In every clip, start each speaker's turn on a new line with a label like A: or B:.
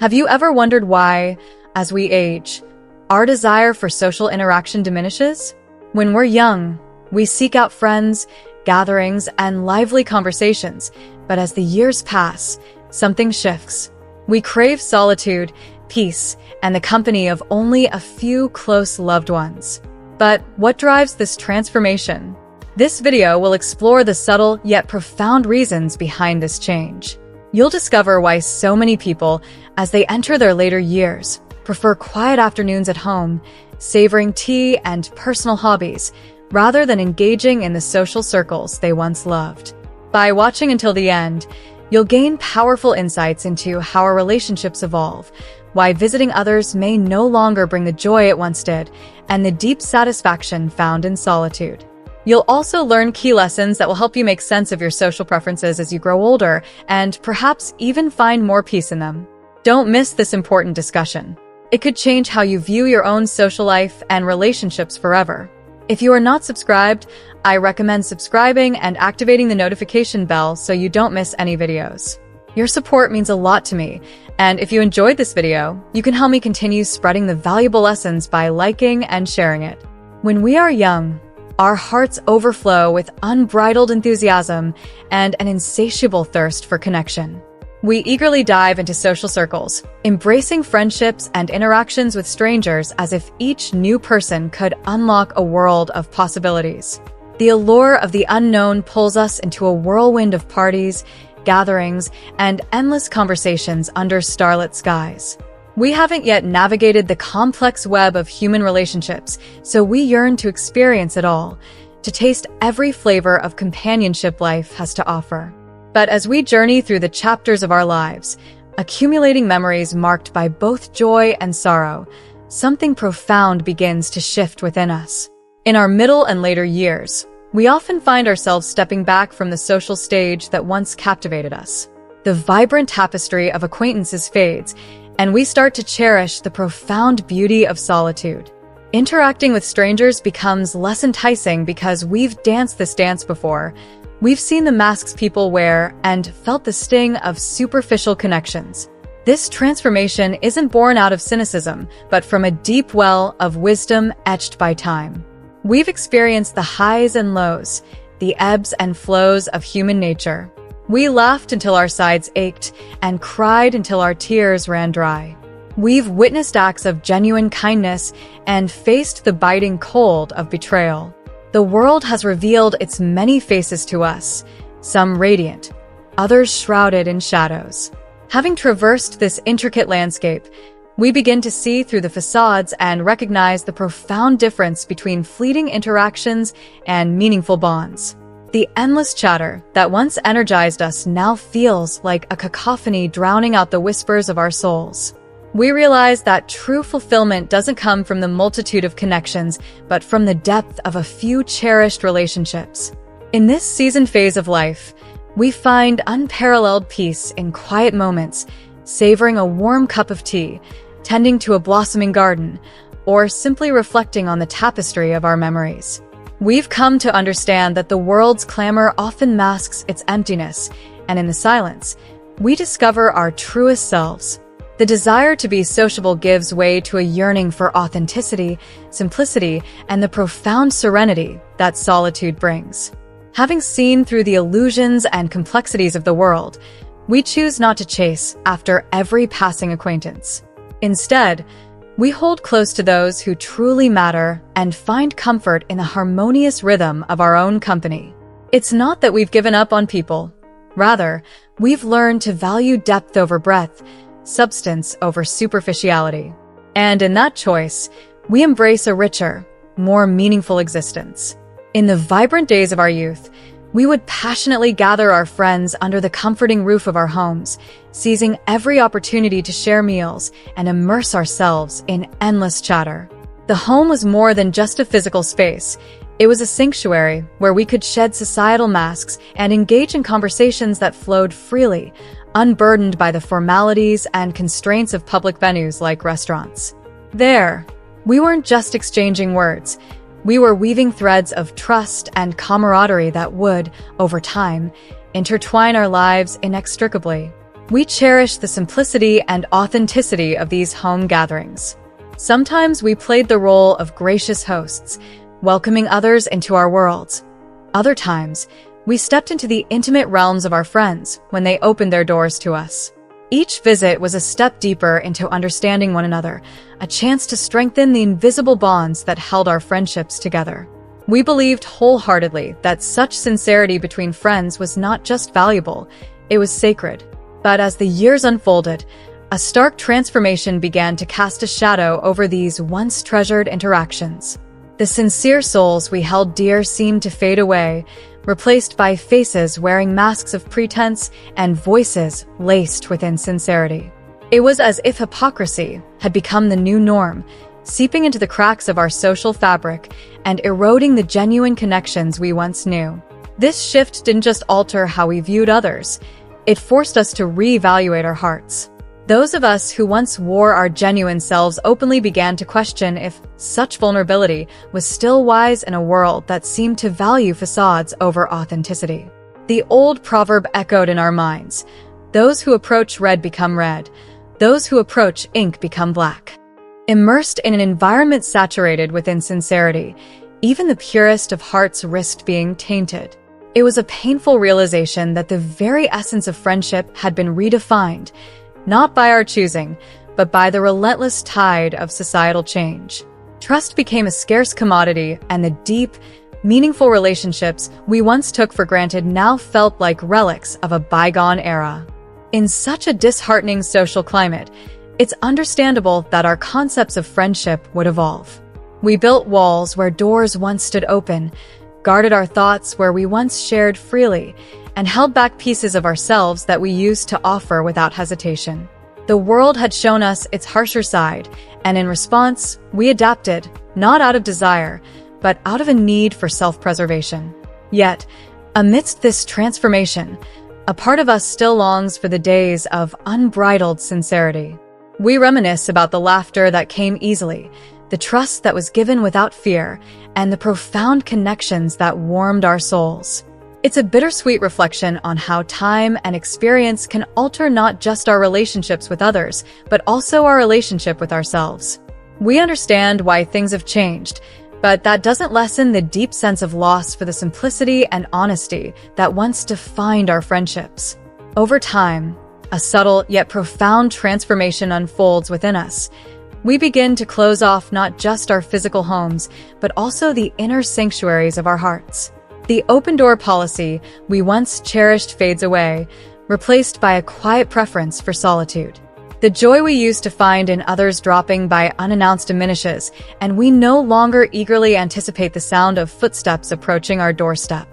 A: Have you ever wondered why, as we age, our desire for social interaction diminishes? When we're young, we seek out friends, gatherings, and lively conversations, but as the years pass, something shifts. We crave solitude, peace, and the company of only a few close loved ones. But what drives this transformation? This video will explore the subtle yet profound reasons behind this change. You'll discover why so many people, as they enter their later years, prefer quiet afternoons at home, savoring tea and personal hobbies, rather than engaging in the social circles they once loved. By watching until the end, you'll gain powerful insights into how our relationships evolve, why visiting others may no longer bring the joy it once did, and the deep satisfaction found in solitude. You'll also learn key lessons that will help you make sense of your social preferences as you grow older, and perhaps even find more peace in them. Don't miss this important discussion. It could change how you view your own social life and relationships forever. If you are not subscribed, I recommend subscribing and activating the notification bell so you don't miss any videos. Your support means a lot to me, and if you enjoyed this video, you can help me continue spreading the valuable lessons by liking and sharing it. When we are young, our hearts overflow with unbridled enthusiasm and an insatiable thirst for connection. We eagerly dive into social circles, embracing friendships and interactions with strangers as if each new person could unlock a world of possibilities. The allure of the unknown pulls us into a whirlwind of parties, gatherings, and endless conversations under starlit skies. We haven't yet navigated the complex web of human relationships, so we yearn to experience it all, to taste every flavor of companionship life has to offer. But as we journey through the chapters of our lives, accumulating memories marked by both joy and sorrow, something profound begins to shift within us. In our middle and later years, we often find ourselves stepping back from the social stage that once captivated us. The vibrant tapestry of acquaintances fades, and we start to cherish the profound beauty of solitude. Interacting with strangers becomes less enticing because we've danced this dance before. We've seen the masks people wear and felt the sting of superficial connections. This transformation isn't born out of cynicism, but from a deep well of wisdom etched by time. We've experienced the highs and lows, the ebbs and flows of human nature. We laughed until our sides ached and cried until our tears ran dry. We've witnessed acts of genuine kindness and faced the biting cold of betrayal. The world has revealed its many faces to us, some radiant, others shrouded in shadows. Having traversed this intricate landscape, we begin to see through the facades and recognize the profound difference between fleeting interactions and meaningful bonds. The endless chatter that once energized us now feels like a cacophony drowning out the whispers of our souls. We realize that true fulfillment doesn't come from the multitude of connections, but from the depth of a few cherished relationships. In this seasoned phase of life, we find unparalleled peace in quiet moments, savoring a warm cup of tea, tending to a blossoming garden, or simply reflecting on the tapestry of our memories. We've come to understand that the world's clamor often masks its emptiness, and in the silence, we discover our truest selves. The desire to be sociable gives way to a yearning for authenticity, simplicity, and the profound serenity that solitude brings. Having seen through the illusions and complexities of the world, we choose not to chase after every passing acquaintance. Instead, we hold close to those who truly matter and find comfort in the harmonious rhythm of our own company. It's not that we've given up on people. Rather, we've learned to value depth over breadth, substance over superficiality. And in that choice, we embrace a richer, more meaningful existence. In the vibrant days of our youth, we would passionately gather our friends under the comforting roof of our homes, seizing every opportunity to share meals and immerse ourselves in endless chatter. The home was more than just a physical space. It was a sanctuary where we could shed societal masks and engage in conversations that flowed freely, unburdened by the formalities and constraints of public venues like restaurants. There, we weren't just exchanging words. We were weaving threads of trust and camaraderie that would, over time, intertwine our lives inextricably. We cherish the simplicity and authenticity of these home gatherings. Sometimes we played the role of gracious hosts, welcoming others into our worlds. Other times, we stepped into the intimate realms of our friends when they opened their doors to us. Each visit was a step deeper into understanding one another, a chance to strengthen the invisible bonds that held our friendships together. We believed wholeheartedly that such sincerity between friends was not just valuable, it was sacred. But as the years unfolded, a stark transformation began to cast a shadow over these once treasured interactions. The sincere souls we held dear seemed to fade away, replaced by faces wearing masks of pretense and voices laced with insincerity. It was as if hypocrisy had become the new norm, seeping into the cracks of our social fabric and eroding the genuine connections we once knew. This shift didn't just alter how we viewed others, it forced us to reevaluate our hearts. Those of us who once wore our genuine selves openly began to question if such vulnerability was still wise in a world that seemed to value facades over authenticity. The old proverb echoed in our minds: those who approach red become red, those who approach ink become black. Immersed in an environment saturated with insincerity, even the purest of hearts risked being tainted. It was a painful realization that the very essence of friendship had been redefined, not by our choosing, but by the relentless tide of societal change. Trust became a scarce commodity, and the deep, meaningful relationships we once took for granted now felt like relics of a bygone era. In such a disheartening social climate, it's understandable that our concepts of friendship would evolve. We built walls where doors once stood open, guarded our thoughts where we once shared freely, and held back pieces of ourselves that we used to offer without hesitation. The world had shown us its harsher side, and in response, we adapted, not out of desire, but out of a need for self-preservation. Yet, amidst this transformation, a part of us still longs for the days of unbridled sincerity. We reminisce about the laughter that came easily, the trust that was given without fear, and the profound connections that warmed our souls. It's a bittersweet reflection on how time and experience can alter not just our relationships with others, but also our relationship with ourselves. We understand why things have changed, but that doesn't lessen the deep sense of loss for the simplicity and honesty that once defined our friendships. Over time, a subtle yet profound transformation unfolds within us. We begin to close off not just our physical homes, but also the inner sanctuaries of our hearts. The open-door policy we once cherished fades away, replaced by a quiet preference for solitude. The joy we used to find in others dropping by unannounced diminishes, and we no longer eagerly anticipate the sound of footsteps approaching our doorstep.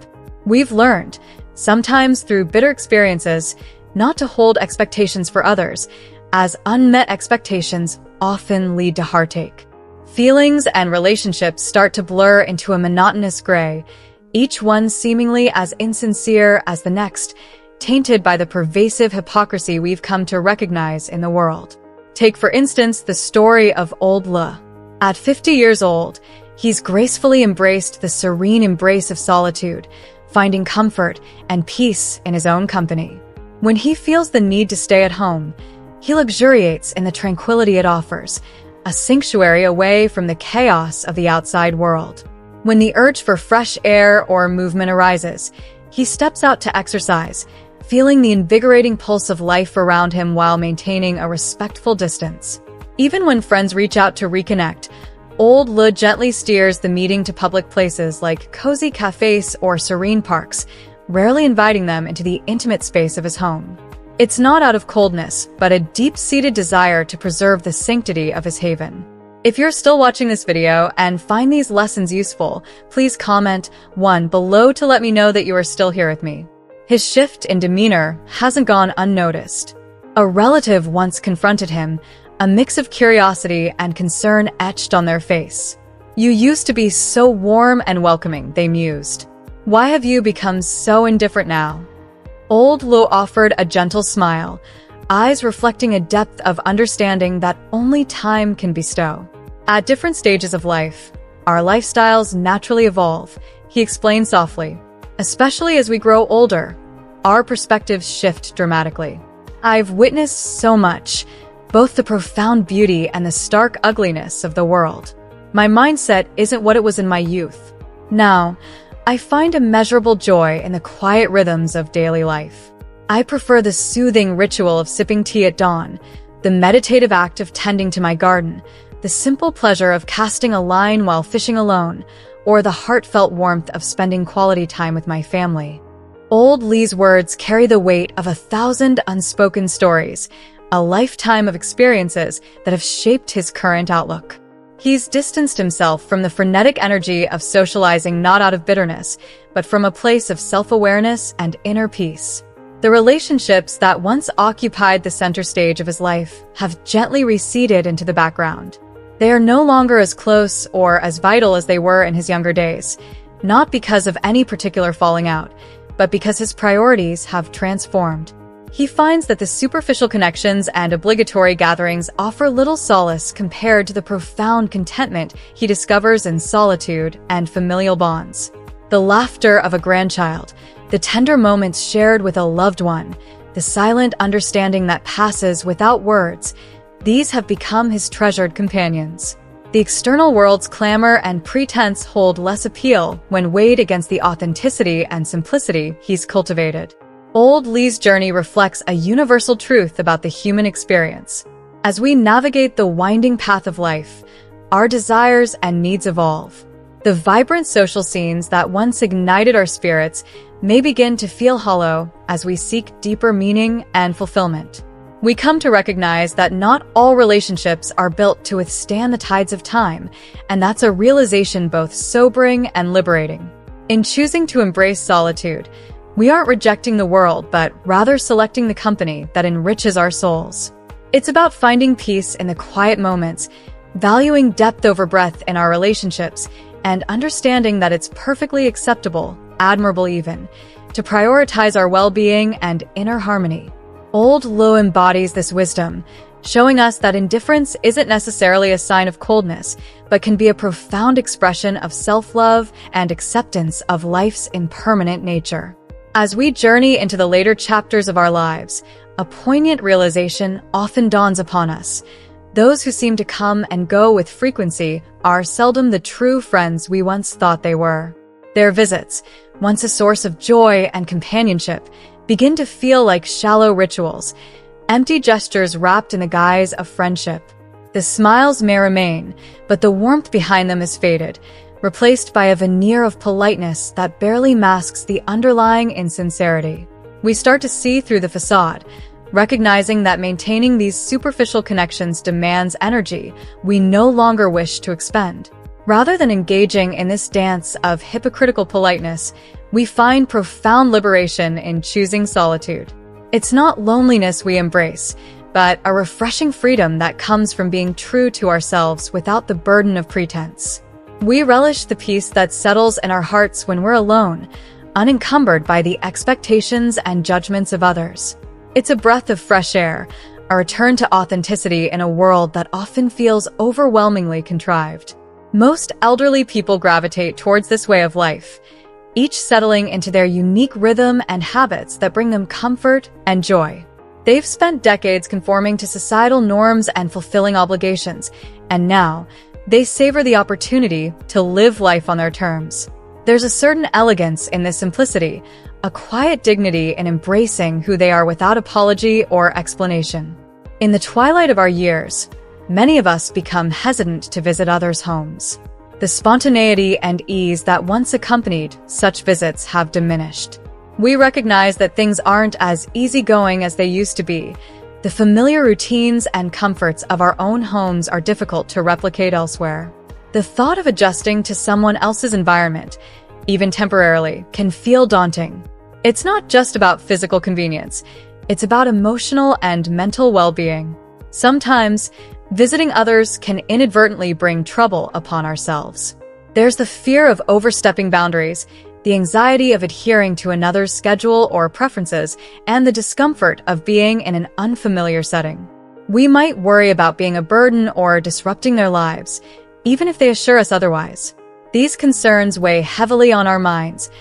A: We've learned, sometimes through bitter experiences, not to hold expectations for others, as unmet expectations often lead to heartache. Feelings and relationships start to blur into a monotonous gray, each one seemingly as insincere as the next, tainted by the pervasive hypocrisy we've come to recognize in the world. Take, for instance, the story of Old Le. At 50 years old, he's gracefully embraced the serene embrace of solitude, finding comfort and peace in his own company. When he feels the need to stay at home, he luxuriates in the tranquility it offers, a sanctuary away from the chaos of the outside world. When the urge for fresh air or movement arises, he steps out to exercise, feeling the invigorating pulse of life around him while maintaining a respectful distance. Even when friends reach out to reconnect, Old Le gently steers the meeting to public places like cozy cafes or serene parks, rarely inviting them into the intimate space of his home. It's not out of coldness, but a deep-seated desire to preserve the sanctity of his haven. If you're still watching this video and find these lessons useful, please comment 1 below to let me know that you are still here with me. His shift in demeanor hasn't gone unnoticed. A relative once confronted him, a mix of curiosity and concern etched on their face. "You used to be so warm and welcoming," they mused. "Why have you become so indifferent now?" Old Le offered a gentle smile, eyes reflecting a depth of understanding that only time can bestow. "At different stages of life, our lifestyles naturally evolve," he explained softly. "Especially as we grow older, our perspectives shift dramatically. I've witnessed so much, both the profound beauty and the stark ugliness of the world. My mindset isn't what it was in my youth. Now, I find immeasurable joy in the quiet rhythms of daily life. I prefer the soothing ritual of sipping tea at dawn, the meditative act of tending to my garden, the simple pleasure of casting a line while fishing alone, or the heartfelt warmth of spending quality time with my family. Old Lee's words carry the weight of 1,000 unspoken stories, a lifetime of experiences that have shaped his current outlook. He's distanced himself from the frenetic energy of socializing not out of bitterness, but from a place of self-awareness and inner peace. The relationships that once occupied the center stage of his life have gently receded into the background. They are no longer as close or as vital as they were in his younger days, not because of any particular falling out, but because his priorities have transformed. He finds that the superficial connections and obligatory gatherings offer little solace compared to the profound contentment he discovers in solitude and familial bonds. The laughter of a grandchild, the tender moments shared with a loved one, the silent understanding that passes without words, these have become his treasured companions. The external world's clamor and pretense hold less appeal when weighed against the authenticity and simplicity he's cultivated. Old Lee's journey reflects a universal truth about the human experience. As we navigate the winding path of life, our desires and needs evolve. The vibrant social scenes that once ignited our spirits may begin to feel hollow as we seek deeper meaning and fulfillment. We come to recognize that not all relationships are built to withstand the tides of time, and that's a realization both sobering and liberating. In choosing to embrace solitude, we aren't rejecting the world, but rather selecting the company that enriches our souls. It's about finding peace in the quiet moments, valuing depth over breadth in our relationships, and understanding that it's perfectly acceptable, admirable even, to prioritize our well-being and inner harmony. Old Lo embodies this wisdom, showing us that indifference isn't necessarily a sign of coldness, but can be a profound expression of self-love and acceptance of life's impermanent nature. As we journey into the later chapters of our lives, a poignant realization often dawns upon us. Those who seem to come and go with frequency are seldom the true friends we once thought they were. Their visits, once a source of joy and companionship, begin to feel like shallow rituals, empty gestures wrapped in the guise of friendship. The smiles may remain, but the warmth behind them is faded, replaced by a veneer of politeness that barely masks the underlying insincerity. We start to see through the facade, recognizing that maintaining these superficial connections demands energy we no longer wish to expend. Rather than engaging in this dance of hypocritical politeness, we find profound liberation in choosing solitude. It's not loneliness we embrace, but a refreshing freedom that comes from being true to ourselves without the burden of pretense. We relish the peace that settles in our hearts when we're alone, unencumbered by the expectations and judgments of others. It's a breath of fresh air, a return to authenticity in a world that often feels overwhelmingly contrived. Most elderly people gravitate towards this way of life, each settling into their unique rhythm and habits that bring them comfort and joy. They've spent decades conforming to societal norms and fulfilling obligations, and now they savor the opportunity to live life on their terms. There's a certain elegance in this simplicity, a quiet dignity in embracing who they are without apology or explanation. In the twilight of our years, many of us become hesitant to visit others' homes. The spontaneity and ease that once accompanied such visits have diminished. We recognize that things aren't as easygoing as they used to be. The familiar routines and comforts of our own homes are difficult to replicate elsewhere. The thought of adjusting to someone else's environment, even temporarily, can feel daunting. It's not just about physical convenience. It's about emotional and mental well-being. Sometimes, visiting others can inadvertently bring trouble upon ourselves. There's the fear of overstepping boundaries, the anxiety of adhering to another's schedule or preferences, and the discomfort of being in an unfamiliar setting. We might worry about being a burden or disrupting their lives, even if they assure us otherwise. These concerns weigh heavily on our minds,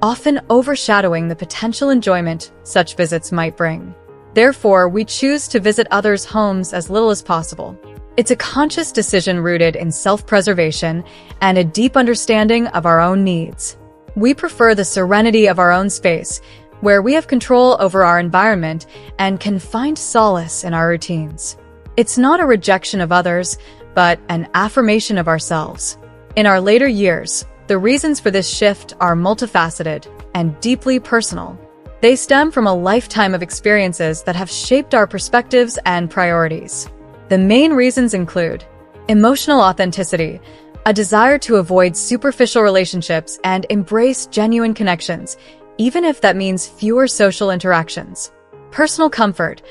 A: often overshadowing the potential enjoyment such visits might bring. Therefore, we choose to visit others' homes as little as possible. It's a conscious decision rooted in self-preservation and a deep understanding of our own needs. We prefer the serenity of our own space, where we have control over our environment and can find solace in our routines. It's not a rejection of others, but an affirmation of ourselves. In our later years, the reasons for this shift are multifaceted and deeply personal. They stem from a lifetime of experiences that have shaped our perspectives and priorities. The main reasons include emotional authenticity, a desire to avoid superficial relationships and embrace genuine connections, even if that means fewer social interactions. Personal comfort,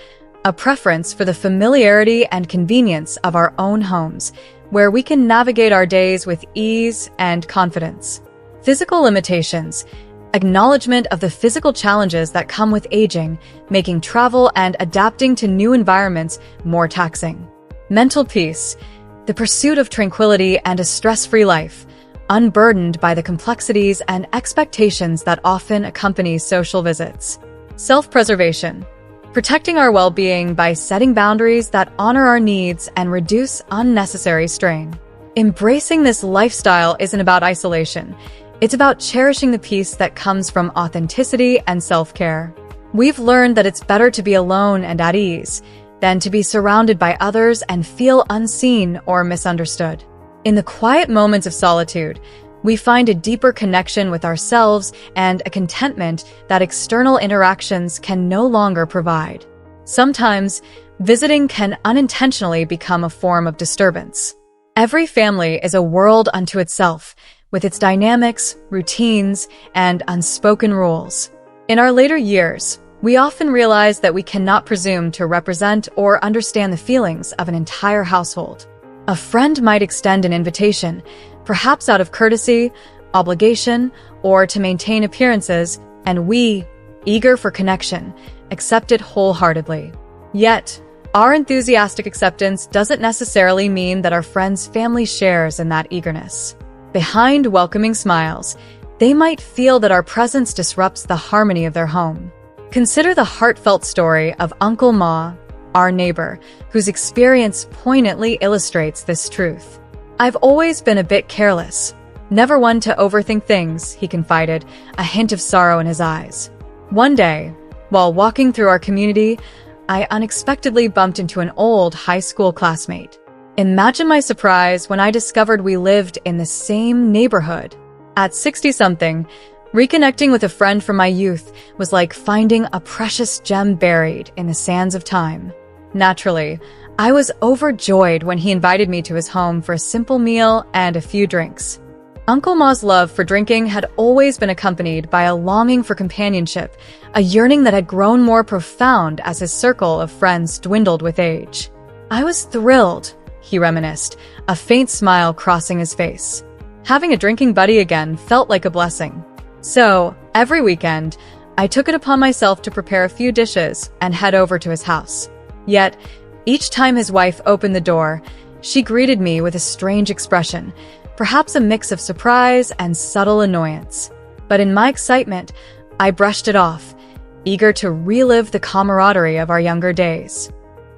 A: a preference for the familiarity and convenience of our own homes, where we can navigate our days with ease and confidence. Physical limitations, acknowledgement of the physical challenges that come with aging, making travel and adapting to new environments more taxing. Mental peace, the pursuit of tranquility and a stress-free life, unburdened by the complexities and expectations that often accompany social visits. Self-preservation, protecting our well-being by setting boundaries that honor our needs and reduce unnecessary strain. Embracing this lifestyle isn't about isolation. It's about cherishing the peace that comes from authenticity and self-care. We've learned that it's better to be alone and at ease than to be surrounded by others and feel unseen or misunderstood. In the quiet moments of solitude, we find a deeper connection with ourselves and a contentment that external interactions can no longer provide. Sometimes, visiting can unintentionally become a form of disturbance. Every family is a world unto itself, with its dynamics, routines, and unspoken rules. In our later years, we often realize that we cannot presume to represent or understand the feelings of an entire household. A friend might extend an invitation, perhaps out of courtesy, obligation, or to maintain appearances, and we, eager for connection, accept it wholeheartedly. Yet, our enthusiastic acceptance doesn't necessarily mean that our friend's family shares in that eagerness. Behind welcoming smiles, they might feel that our presence disrupts the harmony of their home. Consider the heartfelt story of Uncle Ma, our neighbor, whose experience poignantly illustrates this truth. "I've always been a bit careless, never one to overthink things," he confided, a hint of sorrow in his eyes. "One day, while walking through our community, I unexpectedly bumped into an old high school classmate. Imagine my surprise when I discovered we lived in the same neighborhood. At 60-something, reconnecting with a friend from my youth was like finding a precious gem buried in the sands of time. Naturally, I was overjoyed when he invited me to his home for a simple meal and a few drinks. Uncle Ma's love for drinking had always been accompanied by a longing for companionship, a yearning that had grown more profound as his circle of friends dwindled with age. I was thrilled, he reminisced, a faint smile crossing his face. Having a drinking buddy again felt like a blessing. So, every weekend, I took it upon myself to prepare a few dishes and head over to his house. Yet, each time his wife opened the door, she greeted me with a strange expression, perhaps a mix of surprise and subtle annoyance. But in my excitement, I brushed it off, eager to relive the camaraderie of our younger days.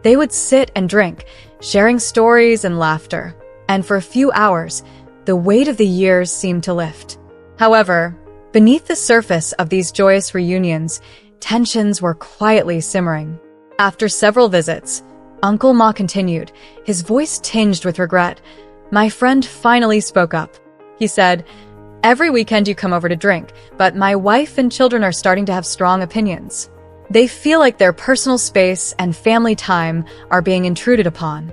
A: They would sit and drink, sharing stories and laughter, and for a few hours, the weight of the years seemed to lift. However, beneath the surface of these joyous reunions, tensions were quietly simmering. After several visits, Uncle Ma continued, his voice tinged with regret. My friend finally spoke up. He said, "Every weekend you come over to drink, but my wife and children are starting to have strong opinions. They feel like their personal space and family time are being intruded upon."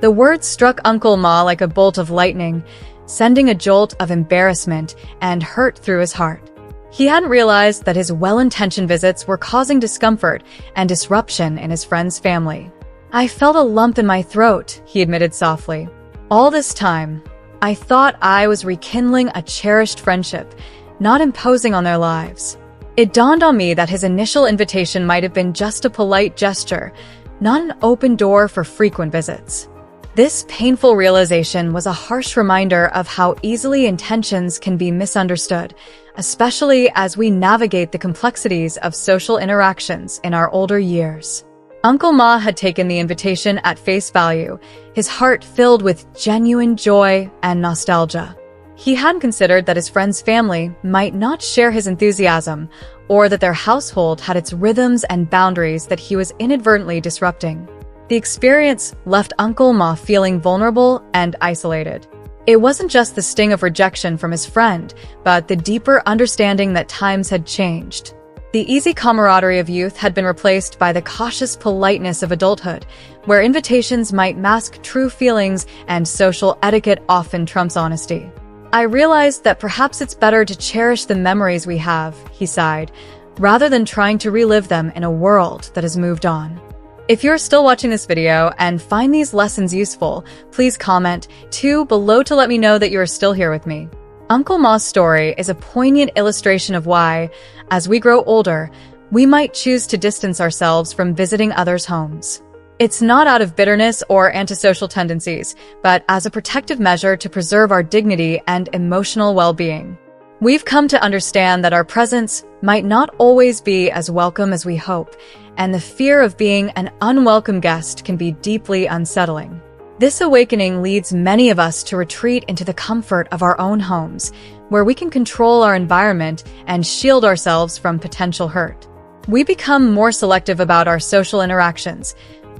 A: The words struck Uncle Ma like a bolt of lightning, sending a jolt of embarrassment and hurt through his heart. He hadn't realized that his well-intentioned visits were causing discomfort and disruption in his friend's family. "I felt a lump in my throat," he admitted softly. "All this time, I thought I was rekindling a cherished friendship, not imposing on their lives." It dawned on me that his initial invitation might have been just a polite gesture, not an open door for frequent visits. This painful realization was a harsh reminder of how easily intentions can be misunderstood, especially as we navigate the complexities of social interactions in our older years. Uncle Ma had taken the invitation at face value, his heart filled with genuine joy and nostalgia. He hadn't considered that his friend's family might not share his enthusiasm, or that their household had its rhythms and boundaries that he was inadvertently disrupting. The experience left Uncle Ma feeling vulnerable and isolated. It wasn't just the sting of rejection from his friend, but the deeper understanding that times had changed. The easy camaraderie of youth had been replaced by the cautious politeness of adulthood, where invitations might mask true feelings and social etiquette often trumps honesty. "I realized that perhaps it's better to cherish the memories we have," he sighed, rather than trying to relive them in a world that has moved on. If you're still watching this video and find these lessons useful, please comment below to let me know that you are still here with me. Uncle Ma's story is a poignant illustration of why, as we grow older, we might choose to distance ourselves from visiting others' homes. It's not out of bitterness or antisocial tendencies, but as a protective measure to preserve our dignity and emotional well-being. We've come to understand that our presence might not always be as welcome as we hope, and the fear of being an unwelcome guest can be deeply unsettling. This awakening leads many of us to retreat into the comfort of our own homes, where we can control our environment and shield ourselves from potential hurt. We become more selective about our social interactions,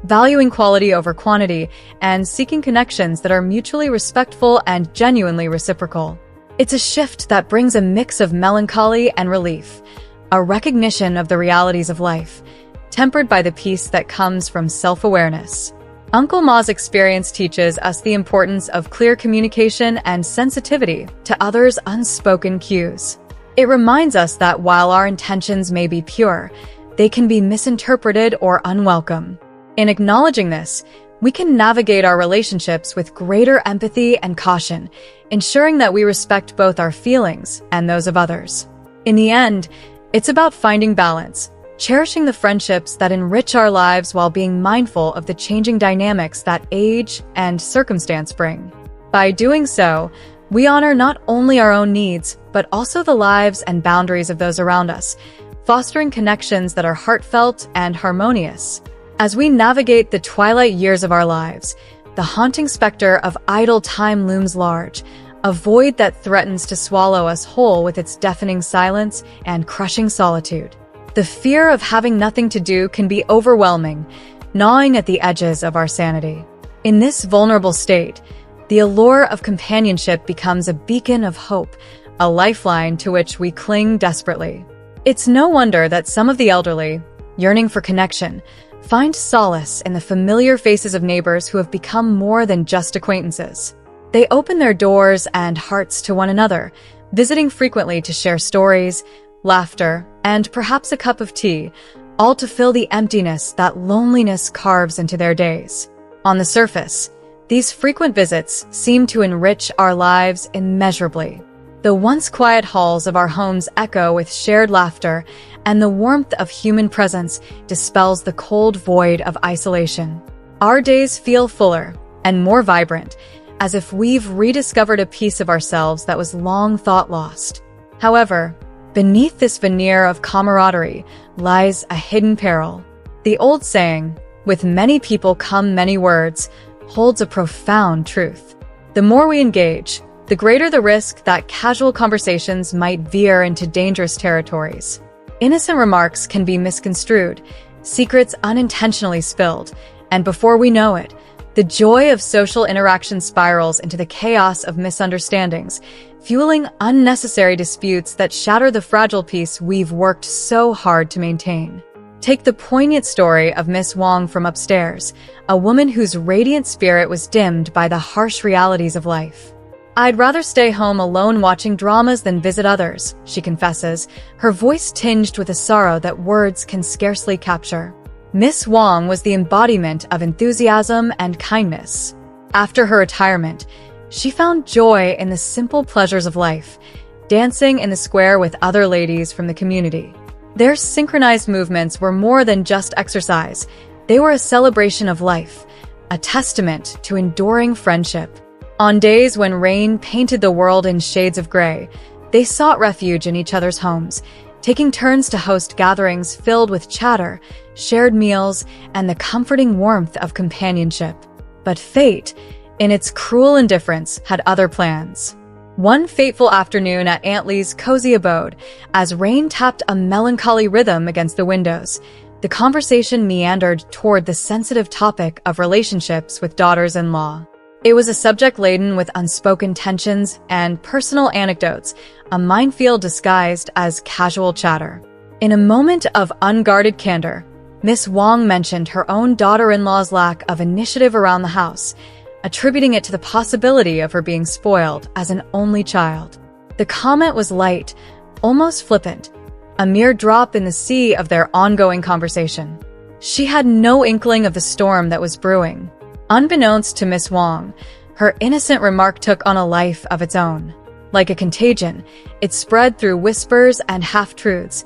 A: valuing quality over quantity, and seeking connections that are mutually respectful and genuinely reciprocal. It's a shift that brings a mix of melancholy and relief, a recognition of the realities of life, tempered by the peace that comes from self-awareness. Uncle Ma's experience teaches us the importance of clear communication and sensitivity to others' unspoken cues. It reminds us that while our intentions may be pure, they can be misinterpreted or unwelcome. In acknowledging this, we can navigate our relationships with greater empathy and caution, ensuring that we respect both our feelings and those of others. In the end, it's about finding balance, cherishing the friendships that enrich our lives while being mindful of the changing dynamics that age and circumstance bring. By doing so, we honor not only our own needs, but also the lives and boundaries of those around us, fostering connections that are heartfelt and harmonious. As we navigate the twilight years of our lives, the haunting specter of idle time looms large, a void that threatens to swallow us whole with its deafening silence and crushing solitude. The fear of having nothing to do can be overwhelming, gnawing at the edges of our sanity. In this vulnerable state, the allure of companionship becomes a beacon of hope, a lifeline to which we cling desperately. It's no wonder that some of the elderly, yearning for connection, find solace in the familiar faces of neighbors who have become more than just acquaintances. They open their doors and hearts to one another, visiting frequently to share stories, laughter, and perhaps a cup of tea, all to fill the emptiness that loneliness carves into their days. On the surface, these frequent visits seem to enrich our lives immeasurably. The once quiet halls of our homes echo with shared laughter, and the warmth of human presence dispels the cold void of isolation. Our days feel fuller and more vibrant, as if we've rediscovered a piece of ourselves that was long thought lost. However, beneath this veneer of camaraderie lies a hidden peril. The old saying, "With many people come many words," holds a profound truth. The more we engage, the greater the risk that casual conversations might veer into dangerous territories. Innocent remarks can be misconstrued, secrets unintentionally spilled, and before we know it, the joy of social interaction spirals into the chaos of misunderstandings, fueling unnecessary disputes that shatter the fragile peace we've worked so hard to maintain. Take the poignant story of Miss Wong from upstairs, a woman whose radiant spirit was dimmed by the harsh realities of life. "I'd rather stay home alone watching dramas than visit others," she confesses, her voice tinged with a sorrow that words can scarcely capture. Miss Wong was the embodiment of enthusiasm and kindness. After her retirement, she found joy in the simple pleasures of life, dancing in the square with other ladies from the community. Their synchronized movements were more than just exercise. They were a celebration of life, a testament to enduring friendship. On days when rain painted the world in shades of gray, they sought refuge in each other's homes, taking turns to host gatherings filled with chatter, shared meals, and the comforting warmth of companionship. But fate, in its cruel indifference, had other plans. One fateful afternoon at Aunt Lee's cozy abode, as rain tapped a melancholy rhythm against the windows, the conversation meandered toward the sensitive topic of relationships with daughters-in-law. It was a subject laden with unspoken tensions and personal anecdotes, a minefield disguised as casual chatter. In a moment of unguarded candor, Miss Wong mentioned her own daughter-in-law's lack of initiative around the house, attributing it to the possibility of her being spoiled as an only child. The comment was light, almost flippant, a mere drop in the sea of their ongoing conversation. She had no inkling of the storm that was brewing. Unbeknownst to Miss Wong, her innocent remark took on a life of its own. Like a contagion, it spread through whispers and half-truths,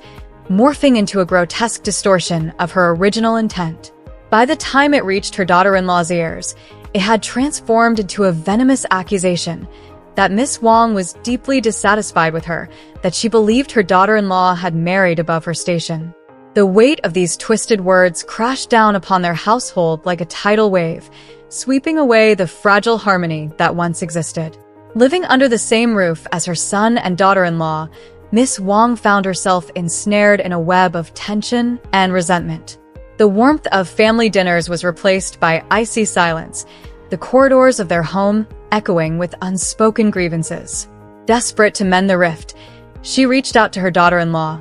A: morphing into a grotesque distortion of her original intent. By the time it reached her daughter-in-law's ears, it had transformed into a venomous accusation that Miss Wong was deeply dissatisfied with her, that she believed her daughter-in-law had married above her station. The weight of these twisted words crashed down upon their household like a tidal wave, sweeping away the fragile harmony that once existed. Living under the same roof as her son and daughter-in-law, Miss Wong found herself ensnared in a web of tension and resentment. The warmth of family dinners was replaced by icy silence, the corridors of their home echoing with unspoken grievances. Desperate to mend the rift, she reached out to her daughter-in-law,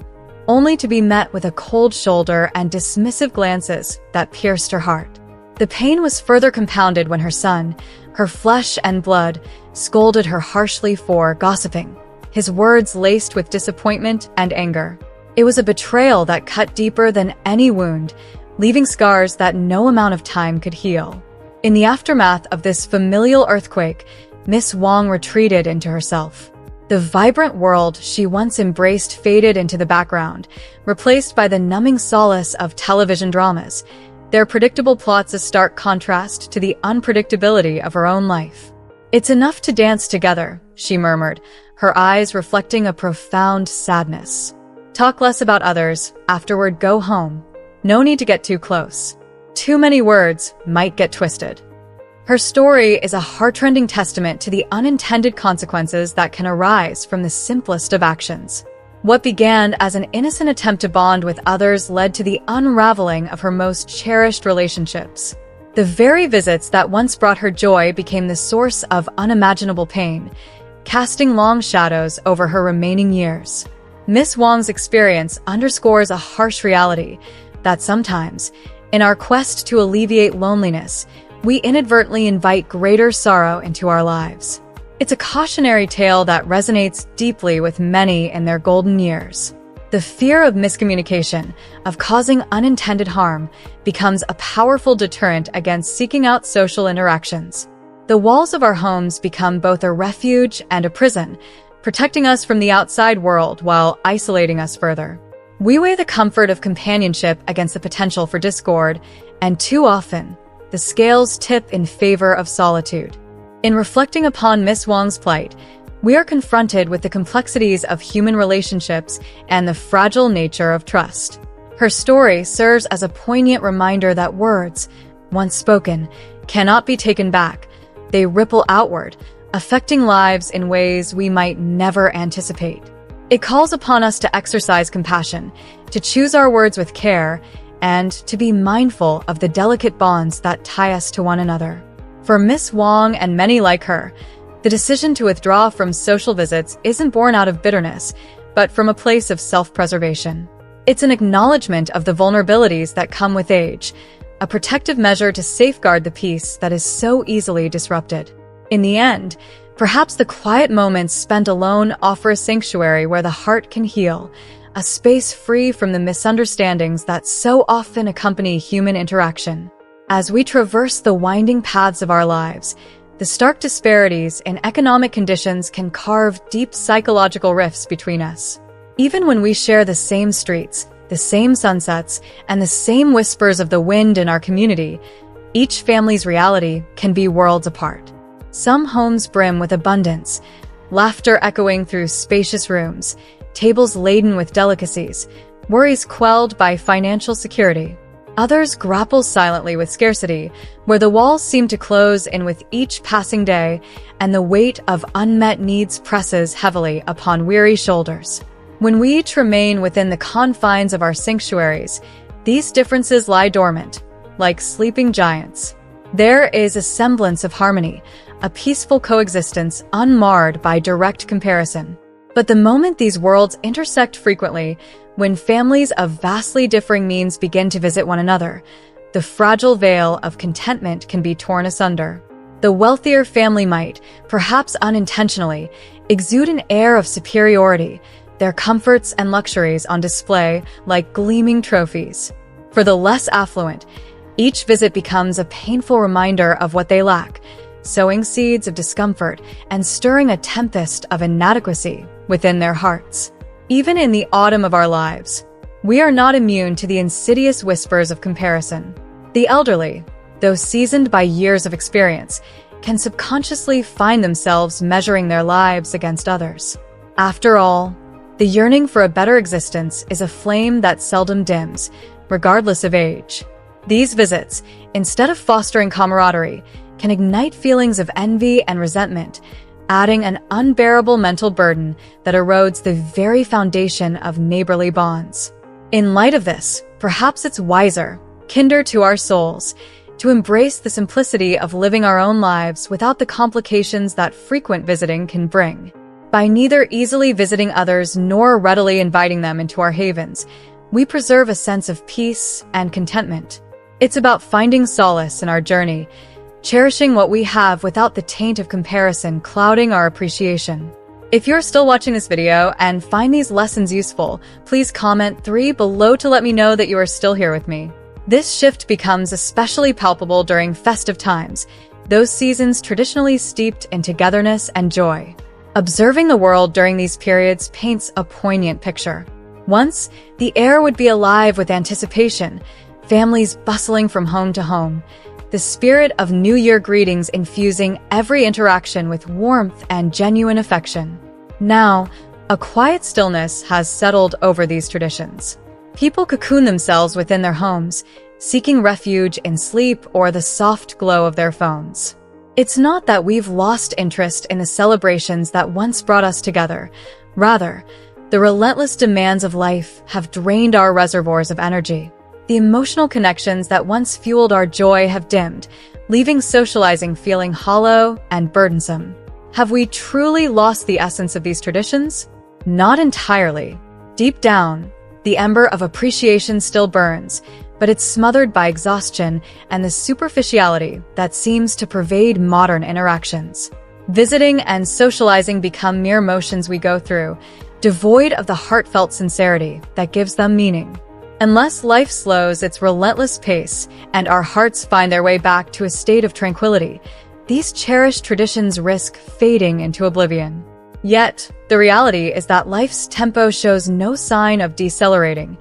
A: only to be met with a cold shoulder and dismissive glances that pierced her heart. The pain was further compounded when her son, her flesh and blood, scolded her harshly for gossiping, his words laced with disappointment and anger. It was a betrayal that cut deeper than any wound, leaving scars that no amount of time could heal. In the aftermath of this familial earthquake, Miss Wong retreated into herself. The vibrant world she once embraced faded into the background, replaced by the numbing solace of television dramas, their predictable plots a stark contrast to the unpredictability of her own life. "It's enough to dance together," she murmured, her eyes reflecting a profound sadness. "Talk less about others, afterward go home. No need to get too close. Too many words might get twisted." Her story is a heart-rending testament to the unintended consequences that can arise from the simplest of actions. What began as an innocent attempt to bond with others led to the unraveling of her most cherished relationships. The very visits that once brought her joy became the source of unimaginable pain, casting long shadows over her remaining years. Miss Wong's experience underscores a harsh reality that sometimes, in our quest to alleviate loneliness, we inadvertently invite greater sorrow into our lives. It's a cautionary tale that resonates deeply with many in their golden years. The fear of miscommunication, of causing unintended harm, becomes a powerful deterrent against seeking out social interactions. The walls of our homes become both a refuge and a prison, protecting us from the outside world while isolating us further. We weigh the comfort of companionship against the potential for discord, and too often, the scales tip in favor of solitude. In reflecting upon Miss Wong's plight, we are confronted with the complexities of human relationships and the fragile nature of trust. Her story serves as a poignant reminder that words, once spoken, cannot be taken back. They ripple outward, affecting lives in ways we might never anticipate. It calls upon us to exercise compassion, to choose our words with care, and to be mindful of the delicate bonds that tie us to one another. For Miss Wong and many like her, the decision to withdraw from social visits isn't born out of bitterness, but from a place of self-preservation. It's an acknowledgement of the vulnerabilities that come with age, a protective measure to safeguard the peace that is so easily disrupted. In the end, perhaps the quiet moments spent alone offer a sanctuary where the heart can heal, a space free from the misunderstandings that so often accompany human interaction. As we traverse the winding paths of our lives, the stark disparities in economic conditions can carve deep psychological rifts between us. Even when we share the same streets, the same sunsets, and the same whispers of the wind in our community, each family's reality can be worlds apart. Some homes brim with abundance, laughter echoing through spacious rooms, tables laden with delicacies, worries quelled by financial security. Others grapple silently with scarcity, where the walls seem to close in with each passing day, and the weight of unmet needs presses heavily upon weary shoulders. When we each remain within the confines of our sanctuaries, these differences lie dormant, like sleeping giants. There is a semblance of harmony, a peaceful coexistence unmarred by direct comparison. But the moment these worlds intersect frequently, when families of vastly differing means begin to visit one another, the fragile veil of contentment can be torn asunder. The wealthier family might, perhaps unintentionally, exude an air of superiority, their comforts and luxuries on display like gleaming trophies. For the less affluent, each visit becomes a painful reminder of what they lack, sowing seeds of discomfort and stirring a tempest of inadequacy within their hearts. Even in the autumn of our lives, we are not immune to the insidious whispers of comparison. The elderly, though seasoned by years of experience, can subconsciously find themselves measuring their lives against others. After all, the yearning for a better existence is a flame that seldom dims, regardless of age. These visits, instead of fostering camaraderie, can ignite feelings of envy and resentment, adding an unbearable mental burden that erodes the very foundation of neighborly bonds. In light of this, perhaps it's wiser, kinder to our souls, to embrace the simplicity of living our own lives without the complications that frequent visiting can bring. By neither easily visiting others nor readily inviting them into our havens, we preserve a sense of peace and contentment. It's about finding solace in our journey, cherishing what we have without the taint of comparison clouding our appreciation. If you're still watching this video and find these lessons useful, please comment 3 below to let me know that you are still here with me. This shift becomes especially palpable during festive times, those seasons traditionally steeped in togetherness and joy. Observing the world during these periods paints a poignant picture. Once, the air would be alive with anticipation, families bustling from home to home, the spirit of New Year greetings infusing every interaction with warmth and genuine affection. Now, a quiet stillness has settled over these traditions. People cocoon themselves within their homes, seeking refuge in sleep or the soft glow of their phones. It's not that we've lost interest in the celebrations that once brought us together. Rather, the relentless demands of life have drained our reservoirs of energy. The emotional connections that once fueled our joy have dimmed, leaving socializing feeling hollow and burdensome. Have we truly lost the essence of these traditions? Not entirely. Deep down, the ember of appreciation still burns, but it's smothered by exhaustion and the superficiality that seems to pervade modern interactions. Visiting and socializing become mere motions we go through, devoid of the heartfelt sincerity that gives them meaning. Unless life slows its relentless pace and our hearts find their way back to a state of tranquility, these cherished traditions risk fading into oblivion. Yet, the reality is that life's tempo shows no sign of decelerating.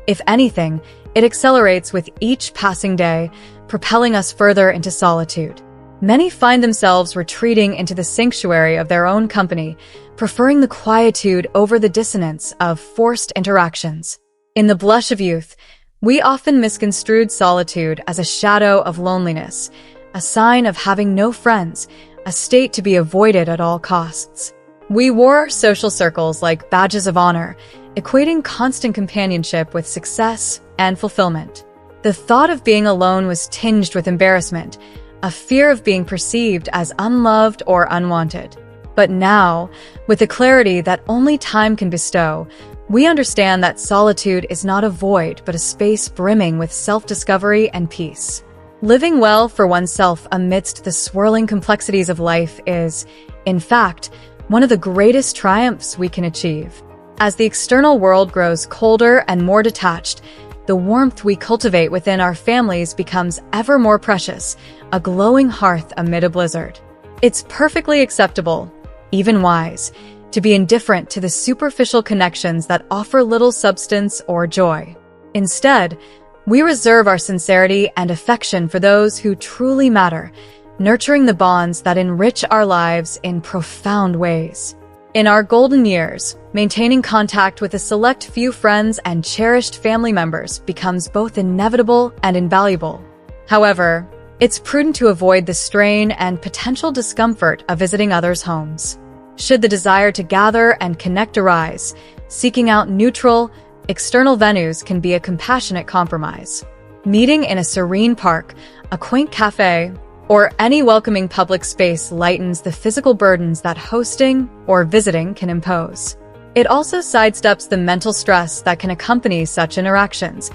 A: If anything, it accelerates with each passing day, propelling us further into solitude. Many find themselves retreating into the sanctuary of their own company, preferring the quietude over the dissonance of forced interactions. In the blush of youth, we often misconstrued solitude as a shadow of loneliness, a sign of having no friends, a state to be avoided at all costs. We wore our social circles like badges of honor, equating constant companionship with success and fulfillment. The thought of being alone was tinged with embarrassment, a fear of being perceived as unloved or unwanted. But now, with the clarity that only time can bestow, we understand that solitude is not a void but a space brimming with self-discovery and peace. Living well for oneself amidst the swirling complexities of life is, in fact, one of the greatest triumphs we can achieve. As the external world grows colder and more detached, the warmth we cultivate within our families becomes ever more precious, a glowing hearth amid a blizzard. It's perfectly acceptable, even wise, to be indifferent to the superficial connections that offer little substance or joy. Instead, we reserve our sincerity and affection for those who truly matter, nurturing the bonds that enrich our lives in profound ways. In our golden years, maintaining contact with a select few friends and cherished family members becomes both inevitable and invaluable. However, it's prudent to avoid the strain and potential discomfort of visiting others' homes. Should the desire to gather and connect arise, seeking out neutral, external venues can be a compassionate compromise. Meeting in a serene park, a quaint cafe, or any welcoming public space lightens the physical burdens that hosting or visiting can impose. It also sidesteps the mental stress that can accompany such interactions,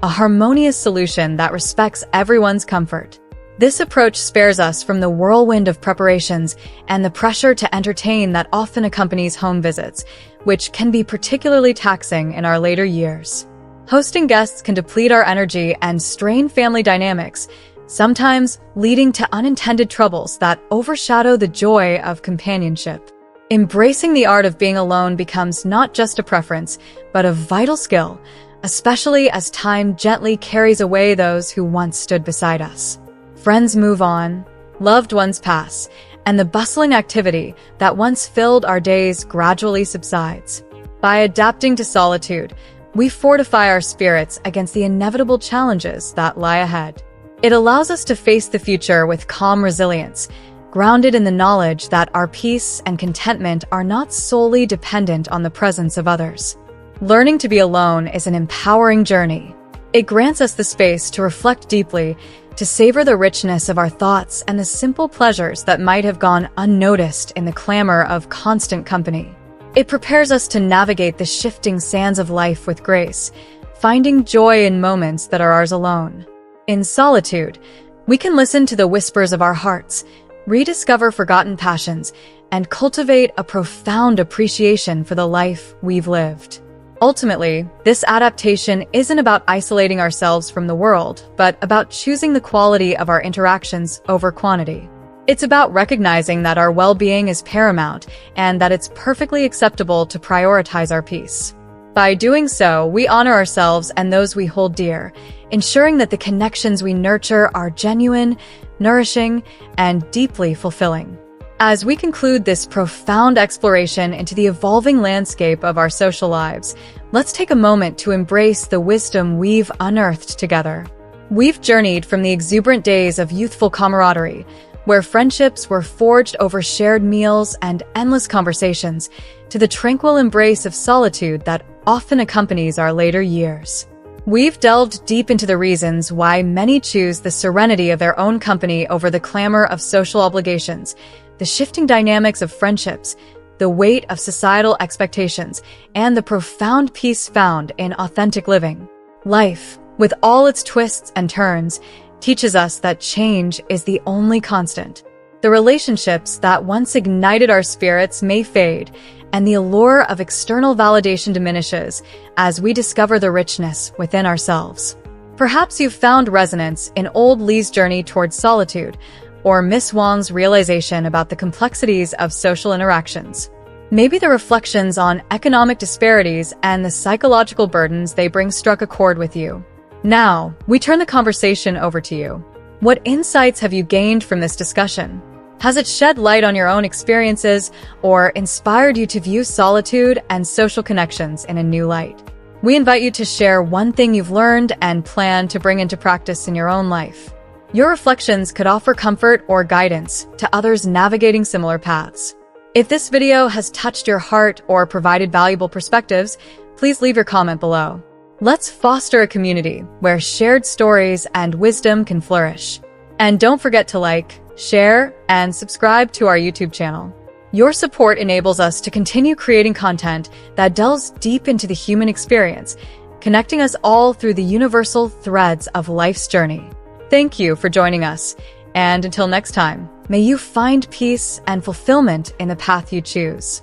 A: a harmonious solution that respects everyone's comfort. This approach spares us from the whirlwind of preparations and the pressure to entertain that often accompanies home visits, which can be particularly taxing in our later years. Hosting guests can deplete our energy and strain family dynamics, sometimes leading to unintended troubles that overshadow the joy of companionship. Embracing the art of being alone becomes not just a preference, but a vital skill, especially as time gently carries away those who once stood beside us. Friends move on, loved ones pass, and the bustling activity that once filled our days gradually subsides. By adapting to solitude, we fortify our spirits against the inevitable challenges that lie ahead. It allows us to face the future with calm resilience, grounded in the knowledge that our peace and contentment are not solely dependent on the presence of others. Learning to be alone is an empowering journey. It grants us the space to reflect deeply, to savor the richness of our thoughts and the simple pleasures that might have gone unnoticed in the clamor of constant company. It prepares us to navigate the shifting sands of life with grace, finding joy in moments that are ours alone. In solitude, we can listen to the whispers of our hearts, rediscover forgotten passions, and cultivate a profound appreciation for the life we've lived. Ultimately, this adaptation isn't about isolating ourselves from the world, but about choosing the quality of our interactions over quantity. It's about recognizing that our well-being is paramount and that it's perfectly acceptable to prioritize our peace. By doing so, we honor ourselves and those we hold dear, ensuring that the connections we nurture are genuine, nourishing, and deeply fulfilling. As we conclude this profound exploration into the evolving landscape of our social lives, let's take a moment to embrace the wisdom we've unearthed together. We've journeyed from the exuberant days of youthful camaraderie, where friendships were forged over shared meals and endless conversations, to the tranquil embrace of solitude that often accompanies our later years. We've delved deep into the reasons why many choose the serenity of their own company over the clamor of social obligations, the shifting dynamics of friendships, the weight of societal expectations, and the profound peace found in authentic living. Life, with all its twists and turns, teaches us that change is the only constant. The relationships that once ignited our spirits may fade, and the allure of external validation diminishes as we discover the richness within ourselves. Perhaps you've found resonance in old Lee's journey towards solitude, or Miss Wang's realization about the complexities of social interactions. Maybe the reflections on economic disparities and the psychological burdens they bring struck a chord with you. Now, we turn the conversation over to you. What insights have you gained from this discussion? Has it shed light on your own experiences or inspired you to view solitude and social connections in a new light? We invite you to share one thing you've learned and plan to bring into practice in your own life. Your reflections could offer comfort or guidance to others navigating similar paths. If this video has touched your heart or provided valuable perspectives, please leave your comment below. Let's foster a community where shared stories and wisdom can flourish. And don't forget to like, share, and subscribe to our YouTube channel. Your support enables us to continue creating content that delves deep into the human experience, connecting us all through the universal threads of life's journey. Thank you for joining us, and until next time, may you find peace and fulfillment in the path you choose.